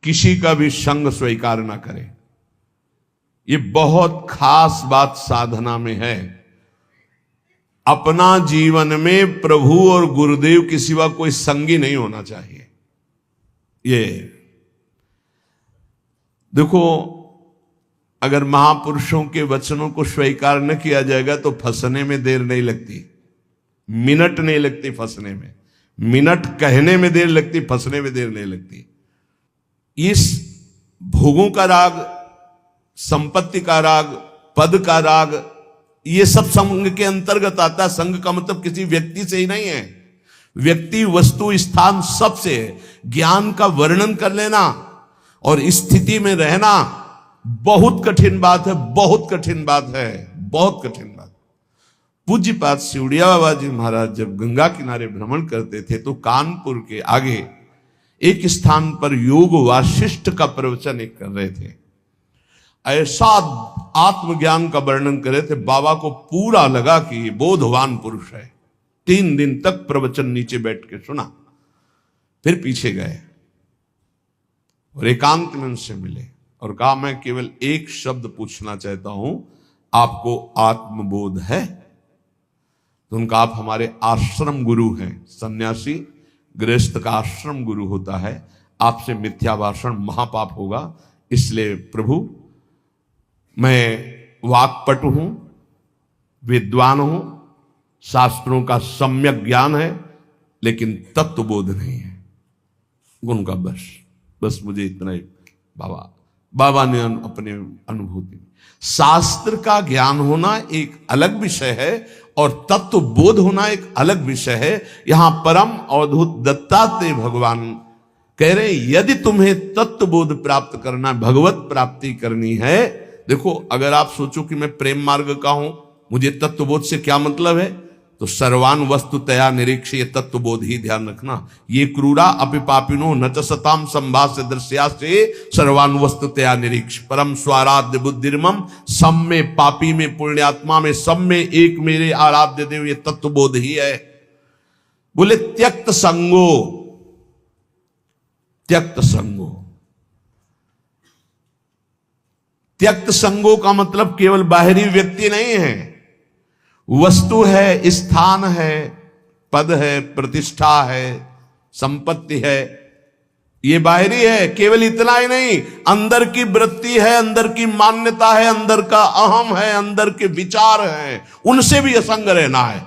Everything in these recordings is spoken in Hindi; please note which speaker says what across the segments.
Speaker 1: किसी का भी संग स्वीकार ना करे। ये बहुत खास बात साधना में है। अपना जीवन में प्रभु और गुरुदेव के सिवा कोई संगी नहीं होना चाहिए। ये देखो, अगर महापुरुषों के वचनों को स्वीकार न किया जाएगा तो फंसने में देर नहीं लगती, मिनट नहीं लगती फंसने में। मिनट कहने में देर लगती, फंसने में देर नहीं लगती। इस भोगों का राग, संपत्ति का राग, पद का राग, ये सब संग के अंतर्गत आता है। संग का मतलब किसी व्यक्ति से ही नहीं है, व्यक्ति, वस्तु, स्थान सब से है। ज्ञान का वर्णन कर लेना और स्थिति में रहना बहुत कठिन बात है, बहुत कठिन बात है, बहुत कठिन बात। पूज्यपाद सिवड़िया बाबा जी महाराज जब गंगा किनारे भ्रमण करते थे तो कानपुर के आगे एक स्थान पर योग वासिष्ठ का प्रवचन एक कर रहे थे। ऐसा आत्मज्ञान का वर्णन कर रहे थे, बाबा को पूरा लगा कि ये बोधवान पुरुष है। 3 दिन तक प्रवचन नीचे बैठ के सुना, फिर पीछे गए और एकांत में उनसे मिले और कहा, मैं केवल एक शब्द पूछना चाहता हूं, आपको आत्मबोध है? तो उनका, आप हमारे आश्रम गुरु हैं। सन्यासी गृहस्थ का आश्रम गुरु होता है, आपसे मिथ्या भाषण महापाप होगा, इसलिए प्रभु मैं वाक्पटु हूं, विद्वान हूं, शास्त्रों का सम्यक ज्ञान है, लेकिन तत्वबोध नहीं है। उनका बस मुझे इतना ही। बाबा ने अपने अनुभूति में, शास्त्र का ज्ञान होना एक अलग विषय है और तत्व बोध होना एक अलग विषय है। यहां परम अवधूत दत्तात्रेय भगवान कह रहे, यदि तुम्हें तत्व बोध प्राप्त करना, भगवत प्राप्ति करनी है, देखो, अगर आप सोचो कि मैं प्रेम मार्ग का हूं, मुझे तत्वबोध से क्या मतलब है, तो सर्वान वस्तुतया निरीक्ष, ये तत्वबोध ही ध्यान रखना। ये क्रूरा अपिपापिनो न च सताम संभाष्य दृश्या से सर्वान वस्तुतया निरीक्ष, परम स्वाराध्य बुद्धिर्मम, सब में, पापी में, पुण्यात्मा में, सब में एक मेरे आराध्य देव, ये तत्वबोध ही है। बोले त्यक्त संगो, त्यक्त संगो। त्यक्त संगो का मतलब केवल बाहरी व्यक्ति नहीं है, वस्तु है, स्थान है, पद है, प्रतिष्ठा है, संपत्ति है, ये बाहरी है। केवल इतना ही नहीं, अंदर की वृत्ति है, अंदर की मान्यता है, अंदर का अहम है, अंदर के विचार हैं, उनसे भी असंग रहना है।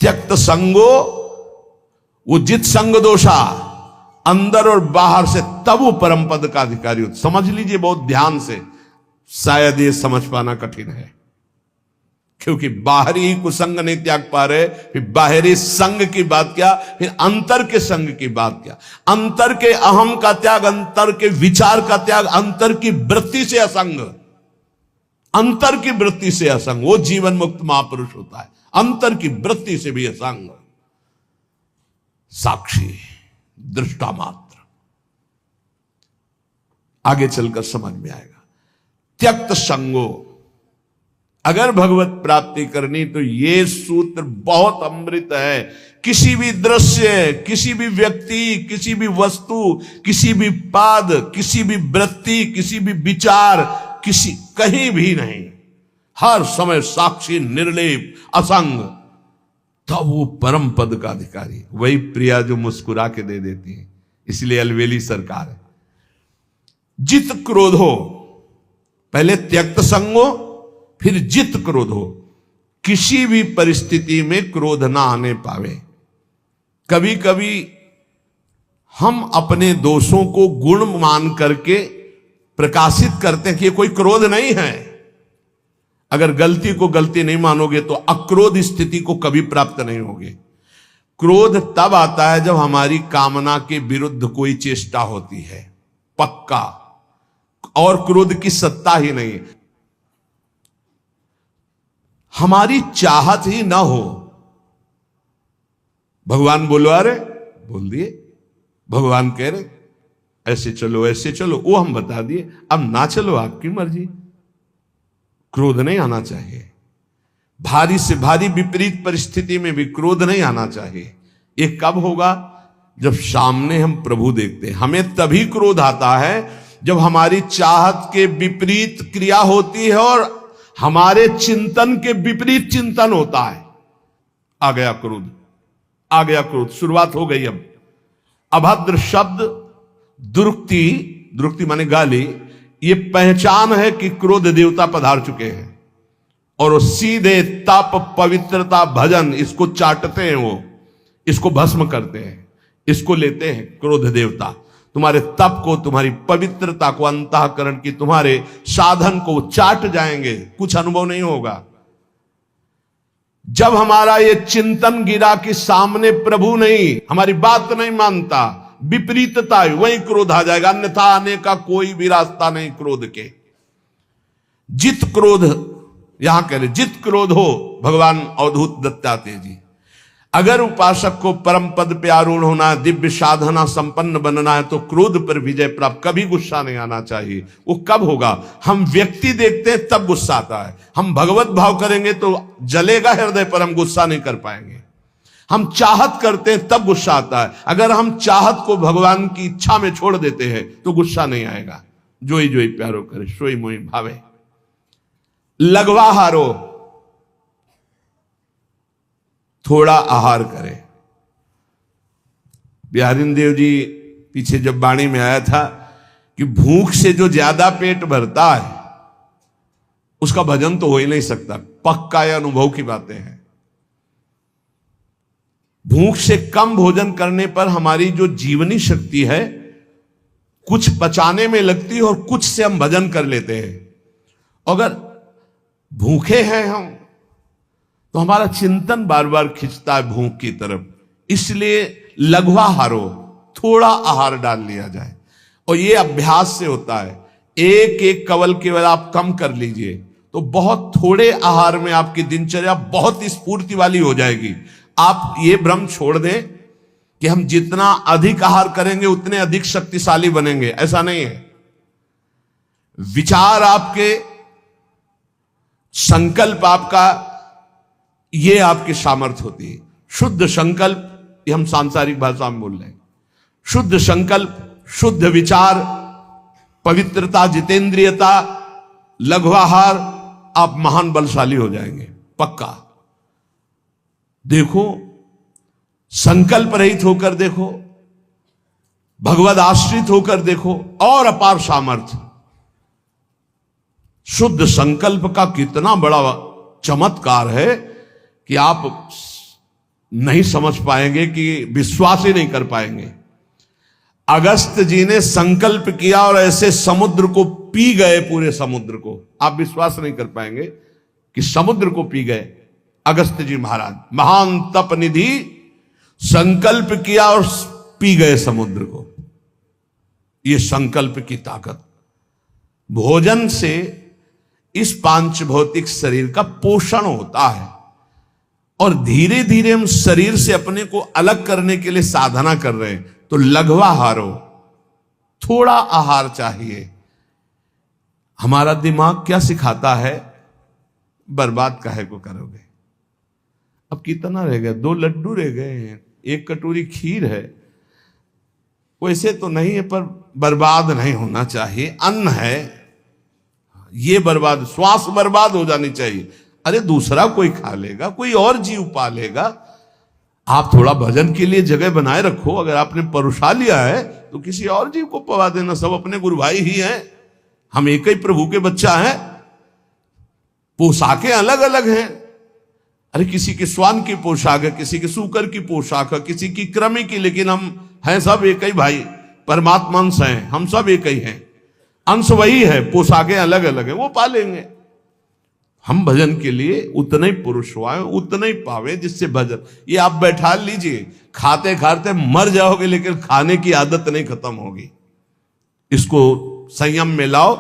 Speaker 1: त्यक्त संगो, वो जित संग दोषा, अंदर और बाहर से, तब वो परम पद का अधिकारी हो। समझ लीजिए बहुत ध्यान से, शायद ये समझ पाना कठिन है, क्योंकि बाहरी कुसंग नहीं त्याग पा रहे, फिर बाहरी संग की बात क्या, फिर अंतर के संग की बात क्या। अंतर के अहम का त्याग, अंतर के विचार का त्याग, अंतर की वृत्ति से असंग, अंतर की वृत्ति से असंग, वो जीवन मुक्त महापुरुष होता है। अंतर की वृत्ति से भी असंग, साक्षी, दृष्टा मात्र। आगे चलकर समझ में आएगा। त्यक्त संगो, अगर भगवत प्राप्ति करनी तो ये सूत्र बहुत अमृत है। किसी भी दृश्य, किसी भी व्यक्ति, किसी भी वस्तु, किसी भी पाद, किसी भी वृत्ति, किसी भी विचार, कहीं भी नहीं, हर समय साक्षी, निर्लेप, असंग, तब वो परम पद का अधिकारी। वही प्रिया जो मुस्कुरा के दे देती है, इसलिए अलवेली सरकार है। जित क्रोधो, पहले त्यक्त संगो, फिर जित क्रोधो, किसी भी परिस्थिति में क्रोध ना आने पावे। कभी कभी हम अपने दोषों को गुण मान करके प्रकाशित करते हैं कि ये कोई क्रोध नहीं है। अगर गलती को गलती नहीं मानोगे तो अक्रोध स्थिति को कभी प्राप्त नहीं होगी। क्रोध तब आता है जब हमारी कामना के विरुद्ध कोई चेष्टा होती है, पक्का, और क्रोध की सत्ता ही नहीं, हमारी चाहत ही ना हो। भगवान बोलवा रहे, बोल दिए, भगवान कह रहे ऐसे चलो, ऐसे चलो, वो हम बता दिए, अब ना चलो, आपकी मर्जी। क्रोध नहीं आना चाहिए। भारी से भारी विपरीत परिस्थिति में भी क्रोध नहीं आना चाहिए। ये कब होगा? जब सामने हम प्रभु देखते हैं। हमें तभी क्रोध आता है जब हमारी चाहत के विपरीत क्रिया होती है और हमारे चिंतन के विपरीत चिंतन होता है। आ गया क्रोध, आ गया क्रोध, शुरुआत हो गई। अब अभद्र शब्द, दुरुक्ति, दुरुक्ति माने गाली, ये पहचान है कि क्रोध देवता पधार चुके हैं। और वो सीधे तप, पवित्रता, भजन, इसको चाटते हैं, वो इसको भस्म करते हैं, इसको लेते हैं। क्रोध देवता तुम्हारे तप को, तुम्हारी पवित्रता को, अंतःकरण की तुम्हारे साधन को चाट जाएंगे, कुछ अनुभव नहीं होगा। जब हमारा ये चिंतन गिरा कि सामने प्रभु नहीं, हमारी बात नहीं मानता, विपरीतता है, वहीं क्रोध आ जाएगा। अन्यथा आने का कोई भी रास्ता नहीं क्रोध के। जित क्रोध, यहां कह रहे जित क्रोध हो, भगवान अवधूत दत्तात्रेय जी, अगर उपासक को परम पद पे आरूढ़ होना है, दिव्य साधना संपन्न बनना है, तो क्रोध पर विजय प्राप्त, कभी गुस्सा नहीं आना चाहिए। वो कब होगा? हम व्यक्ति देखते हैं तब गुस्सा आता है। हम भगवत भाव करेंगे तो जलेगा हृदय पर, हम गुस्सा नहीं कर पाएंगे। हम चाहत करते हैं तब गुस्सा आता है। अगर हम चाहत को भगवान की इच्छा में छोड़ देते हैं तो गुस्सा नहीं आएगा। जोई जोई प्यारो करे, सोई मोई भावे। लगवा हारो, थोड़ा आहार करें। बिहारी देव जी पीछे जब वाणी में आया था कि भूख से जो ज्यादा पेट भरता है उसका भजन तो हो ही नहीं सकता। पक्का या अनुभव की बातें हैं। भूख से कम भोजन करने पर हमारी जो जीवनी शक्ति है कुछ पचाने में लगती है और कुछ से हम भजन कर लेते हैं। अगर भूखे हैं हम तो हमारा चिंतन बार बार खिंचता है भूख की तरफ। इसलिए लघवा हारो, थोड़ा आहार डाल लिया जाए। और ये अभ्यास से होता है। एक एक कवल केवल आप कम कर लीजिए तो बहुत थोड़े आहार में आपकी दिनचर्या बहुत स्फूर्ति वाली हो जाएगी। आप ये भ्रम छोड़ दें कि हम जितना अधिक आहार करेंगे उतने अधिक शक्तिशाली बनेंगे, ऐसा नहीं है। विचार आपके, संकल्प आपका, ये आपकी सामर्थ्य होती है। शुद्ध संकल्प, ये हम सांसारिक भाषा में बोल रहे हैं। शुद्ध संकल्प, शुद्ध विचार, पवित्रता, जितेंद्रियता, लघुआहार, आप महान बलशाली हो जाएंगे, पक्का। देखो, संकल्प रहित होकर देखो, भगवद आश्रित होकर देखो, और अपार सामर्थ्य। शुद्ध संकल्प का कितना बड़ा चमत्कार है कि आप नहीं समझ पाएंगे, कि विश्वास ही नहीं कर पाएंगे। अगस्त जी ने संकल्प किया और ऐसे समुद्र को पी गए, पूरे समुद्र को। आप विश्वास नहीं कर पाएंगे कि समुद्र को पी गए अगस्त जी महाराज। महान तप निधि, संकल्प किया और पी गए समुद्र को। यह संकल्प की ताकत। भोजन से इस पांच भौतिक शरीर का पोषण होता है और धीरे धीरे हम शरीर से अपने को अलग करने के लिए साधना कर रहे हैं। तो लघवा हारो, थोड़ा आहार चाहिए। हमारा दिमाग क्या सिखाता है? बर्बाद काहे को करोगे? अब कितना रह गया? 2 लड्डू रह गए हैं, 1 कटोरी खीर है। वैसे तो नहीं है पर बर्बाद नहीं होना चाहिए। अन्न है, ये बर्बाद, श्वास बर्बाद हो जानी चाहिए। अरे दूसरा कोई खा लेगा, कोई और जीव पा लेगा। आप थोड़ा भजन के लिए जगह बनाए रखो। अगर आपने परुषा लिया है तो किसी और जीव को पवा देना। सब अपने गुरु भाई ही हैं, हम एक ही प्रभु के बच्चा हैं। पोशाकें अलग अलग हैं। अरे किसी के स्वान की पोशाक है, किसी के सूकर की पोशाक है, किसी की कृमि की, लेकिन हम हैं सब एक ही भाई, परमात्मा अंश हैं, हम सब एक ही हैं। अंश वही है, पोशाकें अलग अलग है, वो पालेंगे। हम भजन के लिए उतने ही पुरुष हुए, उतने ही पावे जिससे भजन। ये आप बैठा लीजिए, खाते खाते मर जाओगे लेकिन खाने की आदत नहीं खत्म होगी। इसको संयम में लाओ।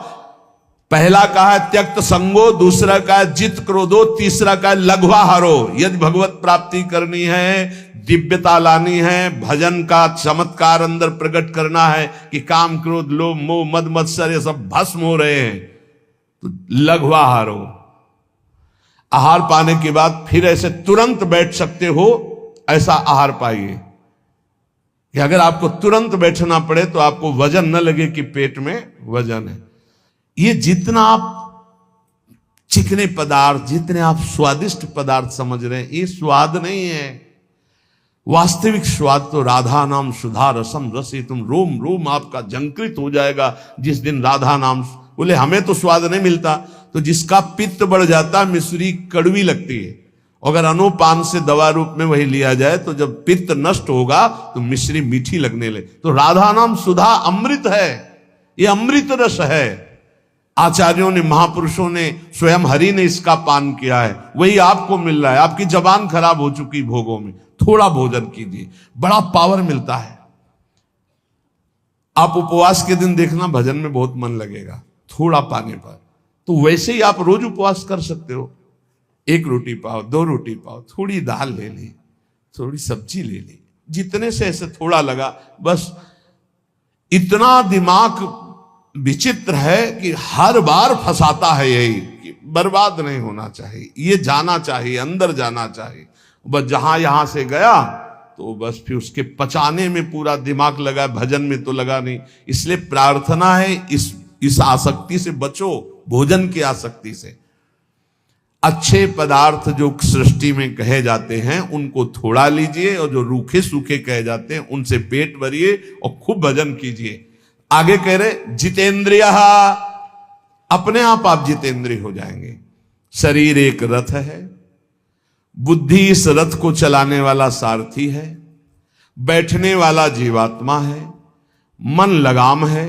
Speaker 1: पहला कहा है त्यक्त संगो, दूसरा कहा है जित क्रोधो, तीसरा कहा है लघवा हारो। यदि भगवत प्राप्ति करनी है, दिव्यता लानी है, भजन का चमत्कार अंदर प्रकट करना है कि काम क्रोध लोभ मोह मद मत्सर ये सब भस्म हो रहे हैं, तो लघवा हारो। आहार पाने के बाद फिर ऐसे तुरंत बैठ सकते हो, ऐसा आहार पाइए कि अगर आपको तुरंत बैठना पड़े तो आपको वजन न लगे कि पेट में वजन है। ये जितना आप चिकने पदार्थ, जितने आप स्वादिष्ट पदार्थ समझ रहे हैं, ये स्वाद नहीं है। वास्तविक स्वाद तो राधा नाम सुधा रसम रसी, तुम रोम रोम आपका झंकृत हो जाएगा जिस दिन राधा नाम। बोले हमें तो स्वाद नहीं मिलता, तो जिसका पित्त बढ़ जाता मिश्री कड़वी लगती है, अगर अनुपान से दवा रूप में वही लिया जाए तो जब पित्त नष्ट होगा तो मिश्री मीठी लगने लगे। तो राधा नाम सुधा अमृत है, ये अमृत रस है। आचार्यों ने, महापुरुषों ने, स्वयं हरि ने इसका पान किया है, वही आपको मिल रहा है। आपकी जबान खराब हो चुकी भोगों में, थोड़ा भोजन कीजिए, बड़ा पावर मिलता है। आप उपवास के दिन देखना भजन में बहुत मन लगेगा थोड़ा पाने पर। तो वैसे ही आप रोज उपवास कर सकते हो। 1 रोटी पाओ, 2 रोटी पाओ, थोड़ी दाल ले ली, थोड़ी सब्जी ले ली, जितने से ऐसे थोड़ा लगा बस। इतना दिमाग विचित्र है कि हर बार फंसाता है यही कि बर्बाद नहीं होना चाहिए, ये जाना चाहिए, अंदर जाना चाहिए। बस जहां यहां से गया तो बस फिर उसके पचाने में पूरा दिमाग लगा, भजन में तो लगा नहीं। इसलिए प्रार्थना है इस आसक्ति से बचो, भोजन की आसक्ति से। अच्छे पदार्थ जो सृष्टि में कहे जाते हैं उनको थोड़ा लीजिए, और जो रूखे सूखे कहे जाते हैं उनसे पेट भरिए और खूब भजन कीजिए। आगे कह रहे जितेंद्रिय, अपने आप जितेंद्रिय हो जाएंगे। शरीर एक रथ है, बुद्धि इस रथ को चलाने वाला सारथी है, बैठने वाला जीवात्मा है, मन लगाम है,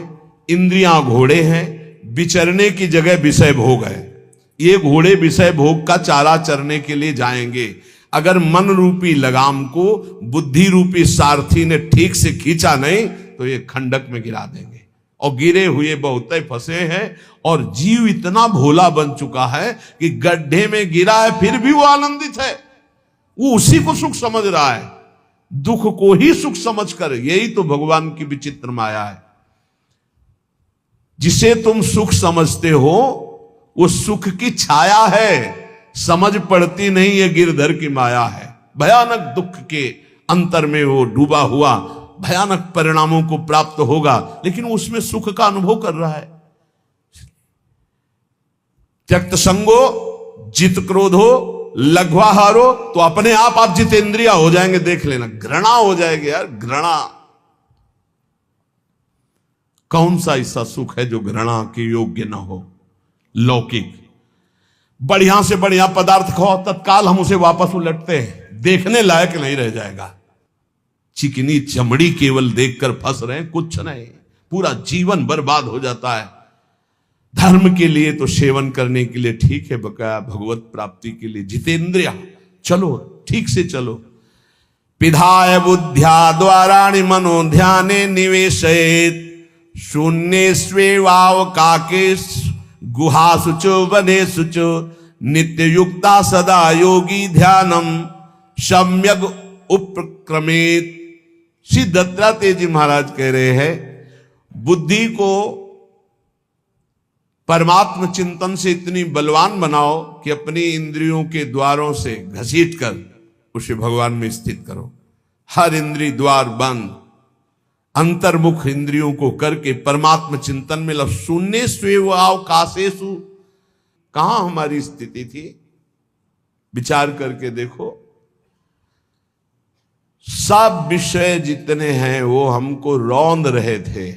Speaker 1: इंद्रियां घोड़े हैं, विचरने की जगह विषय भोग है। ये घोड़े विषय भोग का चारा चरने के लिए जाएंगे। अगर मन रूपी लगाम को बुद्धि रूपी सारथी ने ठीक से खींचा नहीं तो ये खंडक में गिरा देंगे। और गिरे हुए बहुत फंसे हैं, और जीव इतना भोला बन चुका है कि गड्ढे में गिरा है फिर भी वो आनंदित है, वो उसी को सुख समझ रहा है, दुख को ही सुख समझकर। यही तो भगवान की विचित्र माया है। जिसे तुम सुख समझते हो वो सुख की छाया है, समझ पड़ती नहीं ये गिरधर की माया है। भयानक दुख के अंतर में वो डूबा हुआ भयानक परिणामों को प्राप्त होगा, लेकिन उसमें सुख का अनुभव कर रहा है। त्यक्त संगो जित क्रोधो लघ्वाहारो, तो अपने आप जितेंद्रिया हो जाएंगे। देख लेना, घृणा हो जाएगी यार, घृणा। कौन सा ऐसा सुख है जो घृणा के योग्य ना हो? लौकिक बढ़िया से बढ़िया पदार्थ खाओ, तत्काल हम उसे वापस उलटते हैं, देखने लायक नहीं रह जाएगा। चिकनी चमड़ी केवल देखकर फंस रहे हैं, कुछ नहीं, पूरा जीवन बर्बाद हो जाता है। धर्म के लिए तो सेवन करने के लिए ठीक है, बकाया भगवत प्राप्ति के लिए जितेंद्रिया चलो, ठीक से चलो। पिधाय बुद्ध्या द्वाराणि मनो ध्याने निवेशयेत्, शून्ये स्वेवावकाके गुहासुचो वनेसुचो, नित्य युक्ता सदा योगी ध्यानम सम्यक उपक्रमेत। श्री दत्तात्रेय जी महाराज कह रहे हैं, बुद्धि को परमात्म चिंतन से इतनी बलवान बनाओ कि अपनी इंद्रियों के द्वारों से घसीट कर उसे भगवान में स्थित करो। हर इंद्रिय द्वार बंद, अंतर्मुख इंद्रियों को करके परमात्म चिंतन में लग। शून्य स्वेवावकाशेषु, कहां हमारी स्थिति थी? विचार करके देखो। सब विषय जितने हैं वो हमको रौंद रहे थे,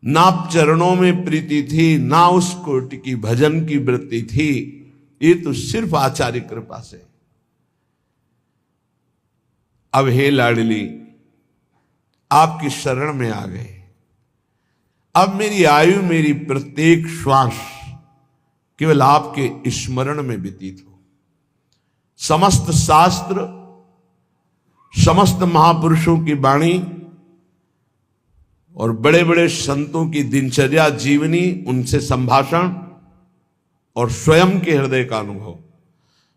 Speaker 1: ना चरणों में प्रीति थी, ना उस कोटि की भजन की वृत्ति थी। ये तो सिर्फ आचार्य कृपा से। अब हे लाडली, आपकी शरण में आ गए। अब मेरी आयु, मेरी प्रत्येक श्वास केवल आपके स्मरण में व्यतीत हो। समस्त शास्त्र, समस्त महापुरुषों की वाणी और बड़े बड़े संतों की दिनचर्या जीवनी, उनसे संभाषण और स्वयं के हृदय का अनुभव,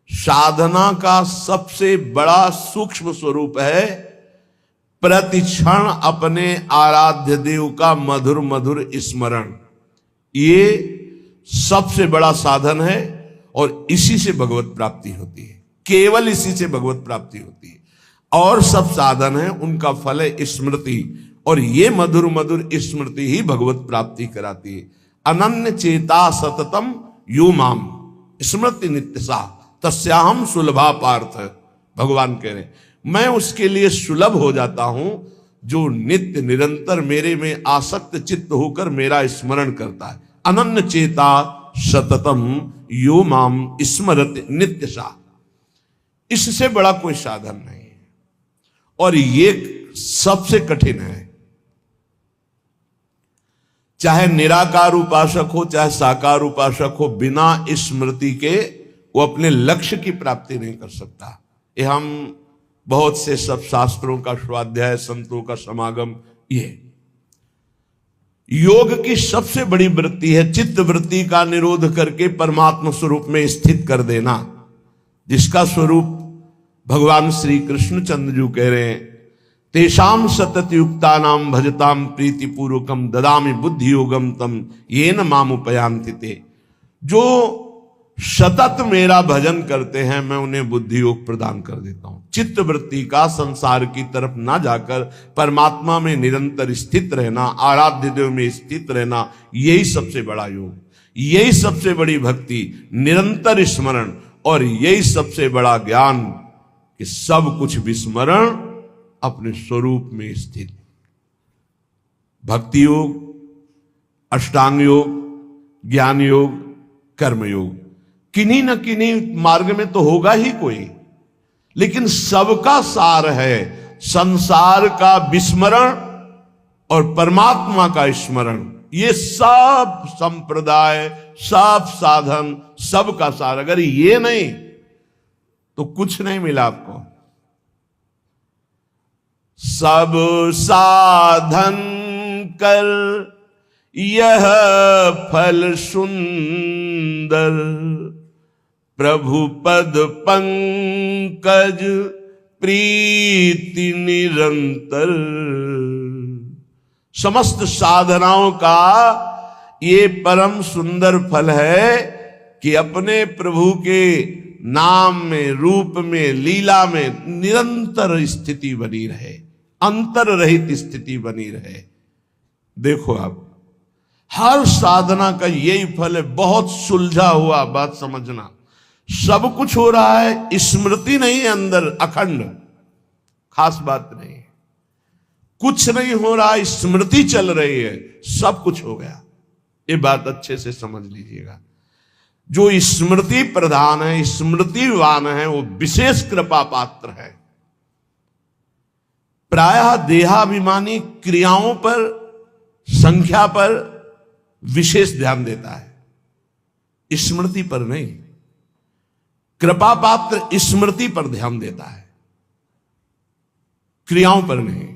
Speaker 1: साधना का सबसे बड़ा सूक्ष्म स्वरूप है प्रतिक्षण अपने आराध्य देव का मधुर मधुर स्मरण। ये सबसे बड़ा साधन है और इसी से भगवत प्राप्ति होती है, केवल इसी से भगवत प्राप्ति होती है। और सब साधन है उनका फल है स्मृति, और ये मधुर मधुर स्मृति ही भगवत प्राप्ति कराती है। अनन्य चेता सततम यो माम स्मृति नित्यसा तस्याहम सुलभा पार्थ। भगवान कह रहे मैं उसके लिए सुलभ हो जाता हूं जो नित्य निरंतर मेरे में आसक्त चित्त होकर मेरा स्मरण करता है। अनन्य चेता सततम यो माम स्मरति नित्यसा, इससे बड़ा कोई साधन नहीं है और ये सबसे कठिन है। चाहे निराकार उपासक हो चाहे साकार उपासक हो, बिना स्मृति के वो अपने लक्ष्य की प्राप्ति नहीं कर सकता। ये हम बहुत से सब शास्त्रों का स्वाध्याय, संतों का समागम, ये योग की सबसे बड़ी वृत्ति है चित्त वृत्ति का निरोध करके परमात्मा स्वरूप में स्थित कर देना, जिसका स्वरूप भगवान श्री कृष्णचंद्र जी कह रहे हैं तेषाम सतत युक्ता नाम भजताम प्रीति पूर्वकम ददामि बुद्धि योगम तम येन माम उपयांति ते। जो सतत मेरा भजन करते हैं मैं उन्हें बुद्धि योग प्रदान कर देता हूं। चित्त वृत्ति का संसार की तरफ ना जाकर परमात्मा में निरंतर स्थित रहना, आराध्य देव में स्थित रहना, यही सबसे बड़ा योग, यही सबसे बड़ी भक्ति, निरंतर स्मरण, और यही सबसे बड़ा ज्ञान कि सब कुछ विस्मरण अपने स्वरूप में स्थित। भक्ति योग, अष्टांग योग, ज्ञान योग, कर्म योग, किन्हीं न किन्हीं मार्ग में तो होगा ही कोई, लेकिन सबका सार है संसार का विस्मरण और परमात्मा का स्मरण। ये सब संप्रदाय, सब साधन, सबका सार, अगर ये नहीं तो कुछ नहीं मिला आपको। सब साधन कर यह फल सुंदर, प्रभु पद पंकज प्रीति निरंतर। समस्त साधनाओं का ये परम सुंदर फल है कि अपने प्रभु के नाम में, रूप में, लीला में निरंतर स्थिति बनी रहे, अंतर रहित स्थिति बनी रहे। देखो आप हर साधना का यही फल है। बहुत सुलझा हुआ बात समझना, सब कुछ हो रहा है, स्मृति नहीं है अंदर अखंड, खास बात नहीं है। कुछ नहीं हो रहा, स्मृति चल रही है, सब कुछ हो गया। ये बात अच्छे से समझ लीजिएगा। जो स्मृति प्रधान है, स्मृतिवान है, वो विशेष कृपा पात्र है। प्रायः देहाभिमानी क्रियाओं पर, संख्या पर विशेष ध्यान देता है, स्मृति पर नहीं। कृपा पात्र स्मृति पर ध्यान देता है, क्रियाओं पर नहीं।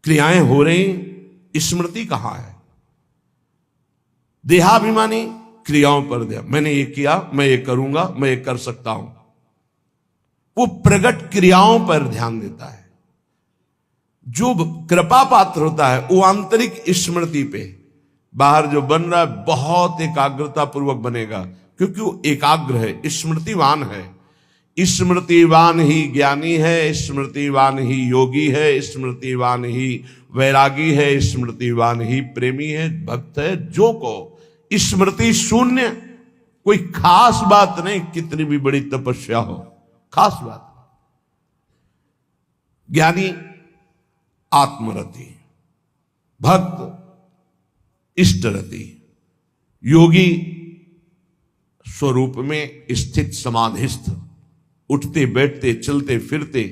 Speaker 1: क्रियाएं हो रही, स्मृति कहां है? देहाभिमानी क्रियाओं पर ध्यान, मैंने ये किया, मैं ये करूंगा, मैं ये कर सकता हूं, वो प्रगट क्रियाओं पर ध्यान देता है। जो कृपा पात्र होता है वो आंतरिक स्मृति पे, बाहर जो बन रहा है बहुत एकाग्रता पूर्वक बनेगा, क्योंकि वो एकाग्र है, स्मृतिवान है। स्मृतिवान ही ज्ञानी है, स्मृतिवान ही योगी है, स्मृतिवान ही वैरागी है, स्मृतिवान ही प्रेमी है, भक्त है। जो को स्मृति शून्य, कोई खास बात नहीं, कितनी भी बड़ी तपस्या हो, खास बात। ज्ञानी आत्मरति, भक्त इष्टरति, योगी स्वरूप में स्थित समाधिस्थ, उठते बैठते चलते फिरते।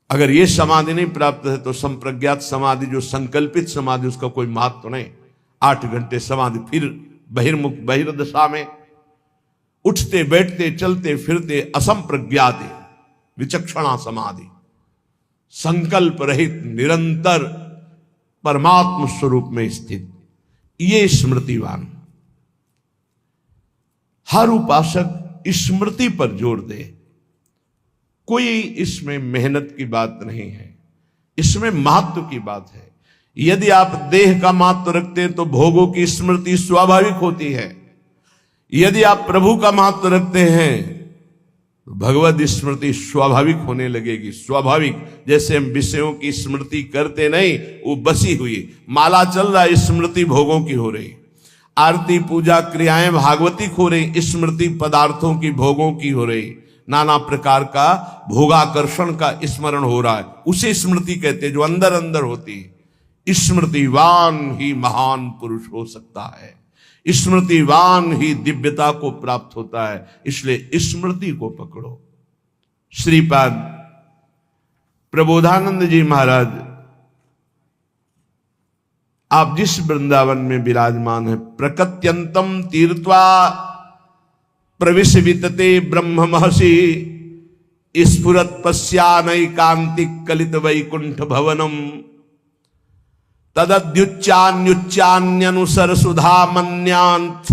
Speaker 1: अगर ये समाधि नहीं प्राप्त है तो संप्रज्ञात समाधि, जो संकल्पित समाधि, उसका कोई महत्व तो नहीं। 8 घंटे समाधि, फिर बहिर्मुख बहिर्दशा में उठते बैठते चलते फिरते असंप्रज्ञात विचक्षणा समाधि, संकल्प रहित निरंतर परमात्म स्वरूप में स्थित, ये स्मृतिवान। हर उपासक स्मृति पर जोर दे। कोई इसमें मेहनत की बात नहीं है, इसमें महत्व की बात है। यदि आप देह का महत्व रखते हैं तो भोगों की स्मृति स्वाभाविक होती है। यदि आप प्रभु का महत्व रखते हैं भगवत स्मृति स्वाभाविक होने लगेगी। स्वाभाविक, जैसे हम विषयों की स्मृति करते नहीं, वो बसी हुई माला चल रहा है, स्मृति भोगों की हो रही, आरती पूजा क्रियाएं भागवतिक हो रही, स्मृति पदार्थों की भोगों की हो रही, नाना प्रकार का भोगाकर्षण का स्मरण हो रहा है, उसे स्मृति कहते हैं, जो अंदर अंदर होती है। स्मृतिवान ही महान पुरुष हो सकता है, स्मृतिवान ही दिव्यता को प्राप्त होता है, इसलिए स्मृति को पकड़ो। श्रीपाद प्रबोधानंद जी महाराज, आप जिस वृंदावन में विराजमान है, प्रकत्यंतम तीर्थवा प्रविश वितते ब्रह्म महर्षि स्फुरत पश्यानैकांतिक कलित वैकुंठ भवनम तदद्युच्चान्युच्चान्यनुसर सुधा मन्यांत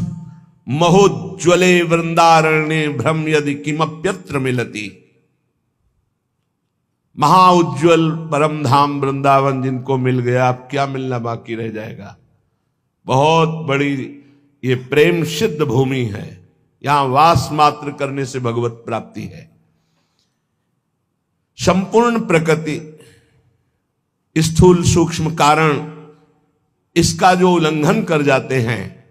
Speaker 1: महोज्वले वृंदारण्ये भ्रम यदि किमप्यत्र मिलति। महाउज्ज्वल परम धाम वृंदावन जिनको मिल गया, अब क्या मिलना बाकी रह जाएगा। बहुत बड़ी ये प्रेम सिद्ध भूमि है, यहां वास मात्र करने से भगवत प्राप्ति है। संपूर्ण प्रकृति, स्थूल सूक्ष्म कारण, इसका जो उल्लंघन कर जाते हैं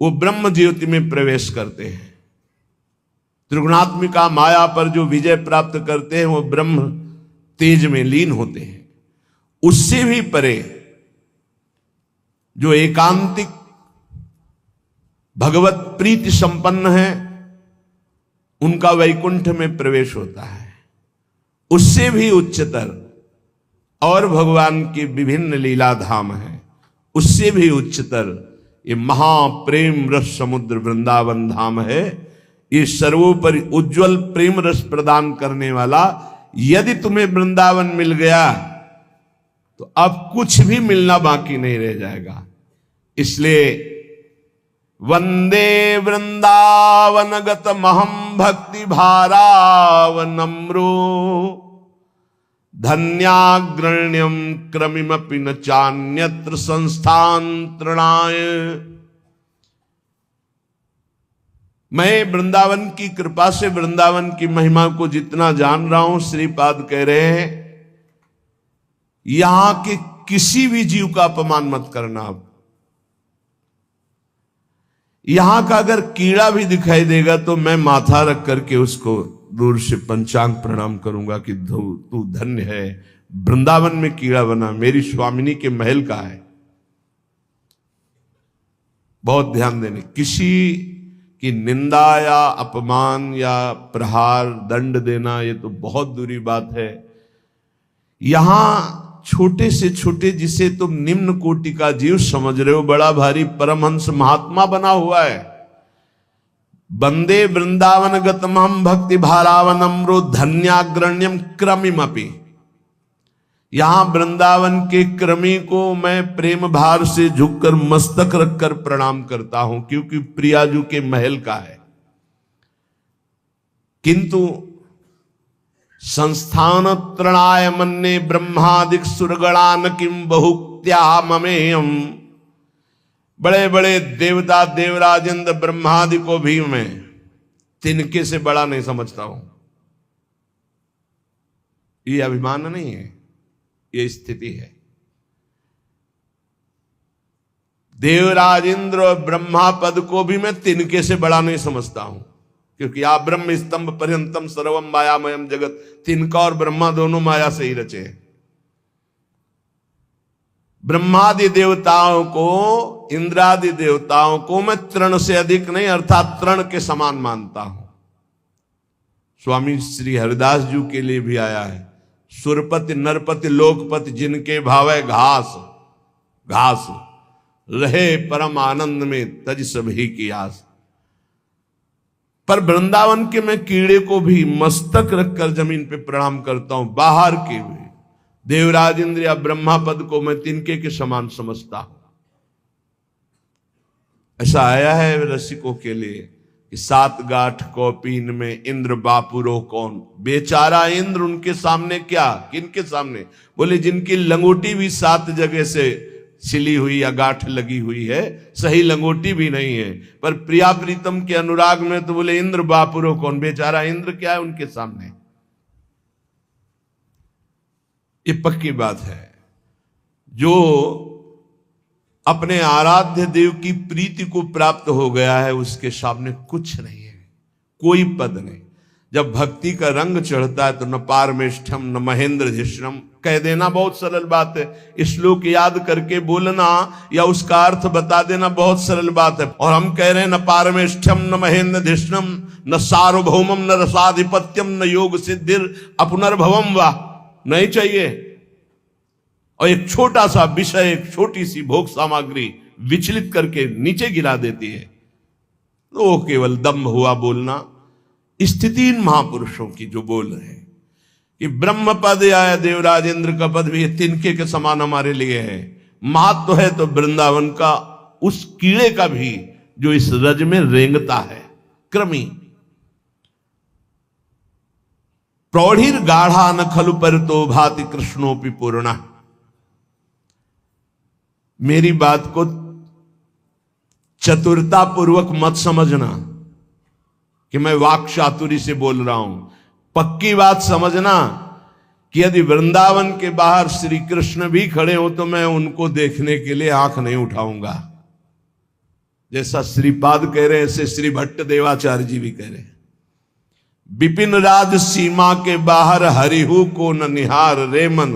Speaker 1: वो ब्रह्म ज्योति में प्रवेश करते हैं। त्रिगुणात्मिका माया पर जो विजय प्राप्त करते हैं वो ब्रह्म तेज में लीन होते हैं। उससे भी परे जो एकांतिक भगवत प्रीति संपन्न है, उनका वैकुंठ में प्रवेश होता है। उससे भी उच्चतर और भगवान की विभिन्न लीला धाम है, उससे भी उच्चतर ये महाप्रेम रस समुद्र वृंदावन धाम है। ये सर्वोपरि उज्जवल प्रेम रस प्रदान करने वाला। यदि तुम्हें वृंदावन मिल गया तो अब कुछ भी मिलना बाकी नहीं रह जाएगा। इसलिए वंदे वृंदावनगत महम भक्ति भारावनम्रो धन्याग्रण्यम क्रमिमपि न चान्यत्र संस्थांतरणाय। मैं वृंदावन की कृपा से वृंदावन की महिमा को जितना जान रहा हूं, श्रीपाद कह रहे हैं यहां के किसी भी जीव का अपमान मत करना। आप यहां का अगर कीड़ा भी दिखाई देगा तो मैं माथा रख करके उसको दूर से पंचांग प्रणाम करूंगा कि तू धन्य है, वृंदावन में कीड़ा बना, मेरी स्वामिनी के महल का है। बहुत ध्यान देने, किसी की निंदा या अपमान या प्रहार दंड देना ये तो बहुत दूरी बात है। यहां छोटे से छोटे जिसे तुम निम्न कोटि का जीव समझ रहे हो, बड़ा भारी परमहंस महात्मा बना हुआ है। वंदे वृंदावन गतमहम भक्ति भारावनम्रो धन्याग्रण्यम क्रमिमपि। यहां वृंदावन के क्रमी को मैं प्रेम भार से झुककर मस्तक रखकर प्रणाम करता हूं, क्योंकि प्रियाजू के महल का है। किंतु संस्थान त्रणाय मन्ने ब्रह्मादिक सुरगणान किम बहुक्त्या ममेयम। बड़े बड़े देवता देवराजेंद्र ब्रह्मादि को भी मैं तिनके से बड़ा नहीं समझता हूं। ये अभिमान नहीं है, ये स्थिति है। देवराजेंद्र और ब्रह्मा पद को भी मैं तिनके से बड़ा नहीं समझता हूं, क्योंकि आप ब्रह्म स्तंभ पर्यंतम सर्वम मायामयम जगत, तिनका और ब्रह्मा दोनों माया से ही रचे हैं। ब्रह्मादि देवताओं को, इंद्रादि देवताओं को मैं तृण से अधिक नहीं अर्थात तृण के समान मानता हूं। स्वामी श्री हरिदास जी के लिए भी आया है, सुरपति नरपति लोकपति जिनके भावे घास घास रहे परम आनंद में तज सभी की आस। पर वृंदावन के मैं कीड़े को भी मस्तक रखकर जमीन पे प्रणाम करता हूं। बाहर के भी देवराज इंद्र या ब्रह्मा पद को मैं तिनके के समान समझता हूं। ऐसा आया है रसिकों के लिए कि 7 गांठ कौपीन में इंद्र बापुरो कौन। बेचारा इंद्र, उनके सामने क्या, किनके सामने? बोले जिनकी लंगोटी भी 7 जगह से सिली हुई या गांठ लगी हुई है, सही लंगोटी भी नहीं है। पर प्रिया प्रीतम के अनुराग में तो बोले इंद्र बापुरो कौन, बेचारा इंद्र क्या है उनके सामने। ये पक्की बात है। जो अपने आराध्य देव की प्रीति को प्राप्त हो गया है उसके सामने कुछ नहीं है, कोई पद नहीं। जब भक्ति का रंग चढ़ता है तो न पारमेष्ठम न महेंद्र धिष्णम कह देना बहुत सरल बात है। श्लोक याद करके बोलना या उसका अर्थ बता देना बहुत सरल बात है। और हम कह रहे हैं न पारमेष्ठम न महेंद्र धिष्णम न सार्वभौमम न रसाधिपत्यम न योग सिद्धिर अपुनर्भवम वा, नहीं चाहिए। और एक छोटा सा विषय, एक छोटी सी भोग सामग्री विचलित करके नीचे गिरा देती है, तो वो केवल दम्भ हुआ बोलना। स्थितिहीन महापुरुषों की जो बोल रहे हैं कि ब्रह्म पद या देवराज इंद्र का पद भी तिनके के समान हमारे लिए है। महत्व है तो वृंदावन का उस कीड़े का भी जो इस रज में रेंगता है। क्रमी प्रौढ़िर गाढ़ा न खलु पर तो भाति कृष्णोपि पूर्णा। मेरी बात को चतुरता पूर्वक मत समझना कि मैं वाक चातुरी से बोल रहा हूं। पक्की बात समझना कि यदि वृंदावन के बाहर श्री कृष्ण भी खड़े हो तो मैं उनको देखने के लिए आंख नहीं उठाऊंगा। जैसा श्रीपाद कह रहे ऐसे श्री भट्ट देवाचार्य जी भी कह रहे हैं। विपिन राज सीमा के बाहर हरिहु को न निहार रे मन,